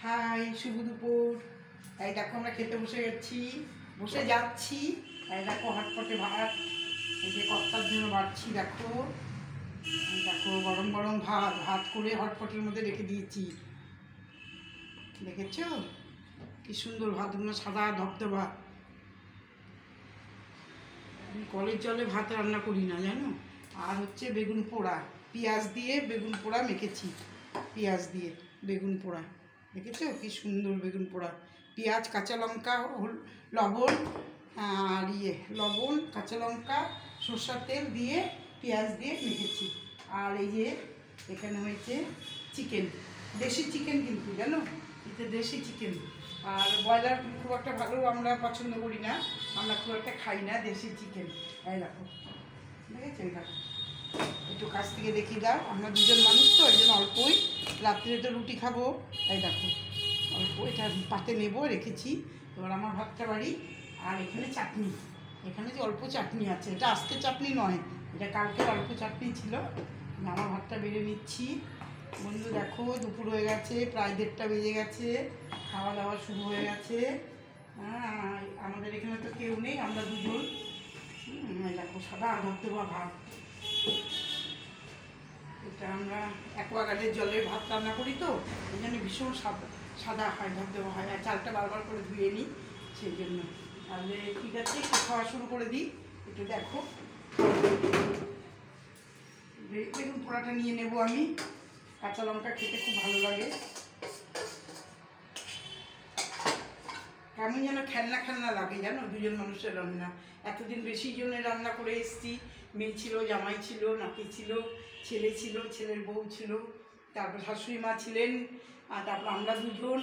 High, শুভ দুপুর। এই দেখো আমরা খেতে বসে যাচ্ছি। এই দেখো হটপটে ভাত, এই যে কর্তার জন্য বাড়ছি। দেখো দেখো গরম গরম ভাত করে হটপটের মধ্যে রেখে দিয়েছি। দেখেছো কি সুন্দর ভাতগুলো, সাদা ধবধবা। আমি কলের জলে ভাত রান্না করি না জানো। আর হচ্ছে বেগুন পোড়া, পেঁয়াজ দিয়ে বেগুন পোড়া মেখেছি। পেঁয়াজ দিয়ে বেগুন পোড়া দেখেছো কি সুন্দর বেগুন পোড়া। পেঁয়াজ, কাঁচা লঙ্কা, লবণ আর লবণ, কাঁচা লঙ্কা, সরষের তেল দিয়ে পেঁয়াজ দিয়ে মেখেছি। আর এই যে এখানে হয়েছে চিকেন, দেশি চিকেন কিন্তু জানো, এটা দেশি চিকেন। আর ব্রয়লার খুব একটা ভালো আমরা পছন্দ করি না, আমরা খুব একটা খাই না দেশি চিকেন। এই দেখো দেখেছো, এই দেখো একটু কাছ থেকে দেখিয়ে দাও। আমরা দুজন মানুষ তো, এই জন্য অল্পই, রাত্রে তো রুটি খাবো। তাই দেখো অল্প এটা পাতে নেবো, রেখেছি। এবার আমার ভাতটা বাড়ি। আর এখানে চাটনি, এখানে যে অল্প চাটনি আছে, এটা আজকে চাটনি নয়, এটা কালকের অল্প চাটনি ছিল। আমার ভাতটা বেড়ে নিচ্ছি। বন্ধু দেখো দুপুর হয়ে গেছে, প্রায় 1:30 বেজে গেছে, খাওয়া দাওয়া শুরু হয়ে গেছে। হ্যাঁ, আমাদের এখানে তো কেউ নেই, আমরা দুজন। দেখো সাদা ধবধবা ভাত। এটা আমরা অ্যাকোয়াগার্ডের জলের ভাত রান্না করি তো, ওই জন্য ভীষণ সাদা হয়, ধবধবা হয়। আর চালটা বারবার করে ধুয়ে নিই সেই জন্য। তাহলে ঠিক আছে, একটু খাওয়া শুরু করে দিই। একটু দেখো বেগুন পোড়াটা নিয়ে নেব আমি। কাঁচা লঙ্কা খেতে খুব ভালো লাগে। কেমন যেন খেলনা খেলনা লাগে জানো, দুজন মানুষের রান্না। এতদিন বেশি জনের রান্না করে এসেছি। মেয়ে ছিল, জামাই ছিল, নাতি ছিল, ছেলে ছিল, ছেলের বউ ছিল, তারপর শাশুড়ি মা ছিলেন, আর তারপর আমরা দুজন,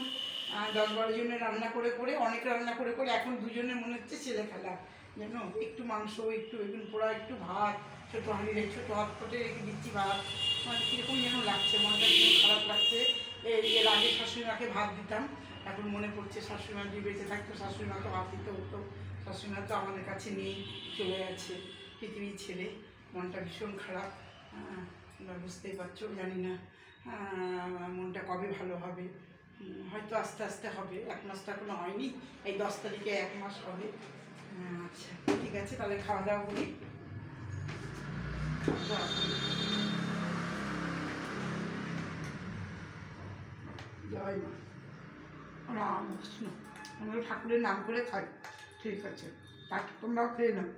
10-12 জনের রান্না করে করে, অনেক রান্না করে করে এখন দুজনের মনে হচ্ছে ছেলে খেলা জানো। একটু মাংস, একটু বেগুন পোড়া, একটু ভাত, ছোটো হাঁড়ি, ছোটো হাত করে রেখে দিচ্ছি ভাত। মানে কীরকম যেন লাগছে, মনটা খুব খারাপ লাগছে। এর আগে শাশুড়ি মাকে ভাত দিতাম, এখন মনে পড়ছে শাশুড়িমা যদি বেঁচে থাকতো, শাশুড়িমাকে ভাত দিতে হতো। শাশুড়িমা তো আমাদের কাছে নেই, চলে গেছে পৃথিবী ছেড়ে। মনটা ভীষণ খারাপ। বুঝতেই পারছো, জানি না মনটা কবে ভালো হবে। হয়তো আস্তে আস্তে হবে, 1 মাস তো এখনো হয়নি, এই 10 তারিখে 1 মাস হবে। আচ্ছা ঠিক আছে, তাহলে খাওয়া দাওয়া করি। জয় মা রামকৃষ্ণ, আমরা ঠাকুরের নাম করে খাই। ঠিক আছে, তোমরাও খেয়ে নাও।